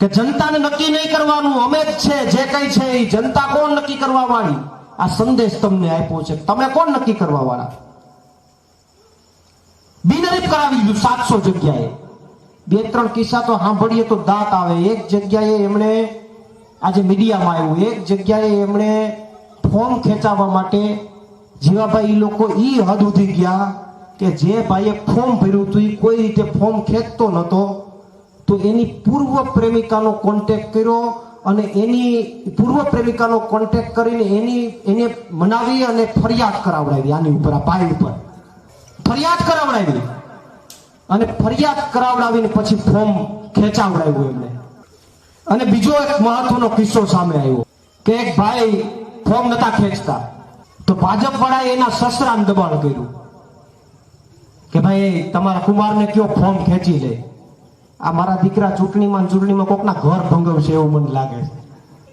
કે જનતાને નક્કી નહીં કરવાનું, અમે જ છે, જે કઈ છે એ જનતા કોણ નક્કી કરવા વાળી, આ સંદેશ તમને આપ્યો છે. તમે કોણ નક્કી કરવા વાળા? બિનહરીફ કરાવી દીધું 700 જગ્યાએ. 2-3 કિસ્સા તો સાંભળીએ તો દાંત આવે. એક જગ્યાએ એમણે, આજે મીડિયામાં આવ્યું, એક જગ્યાએ એમણે ફોર્મ ખેંચાવવા માટે જીવાભાઈ લોકો ઈ હદ ઉધી ગયા કે જે ભાઈએ ફોર્મ ભર્યું હતું એ કોઈ રીતે ફોર્મ ખેંચતો નતો, તો એની પૂર્વ પ્રેમિકાનો કોન્ટેક્ટ કર્યો અને એની પૂર્વ પ્રેમિકાનો કોન્ટેક્ટ કરીને એને મનાવી અને ફરિયાદ કરાવડાવી. આની ઉપર, આ ભાઈ ઉપર ફરિયાદ કરાવડાવી અને ફરિયાદ કરાવડાવીને પછી ફોર્મ ખેંચાવડાવ્યું એમને. અને બીજો એક મહત્વનો કિસ્સો સામે આવ્યો કે એક ભાઈ ફોર્મ નતા ખેંચતા, તો ભાજપ વાળાએ એના સસરાને દબાણ કર્યું કે ભાઈ તમારા કુમારને કયો ફોર્મ ખેંચી લે. આ મારા દીકરા ચૂંટણીમાં કોકના ઘર ભંગવશે એવું મને લાગે છે.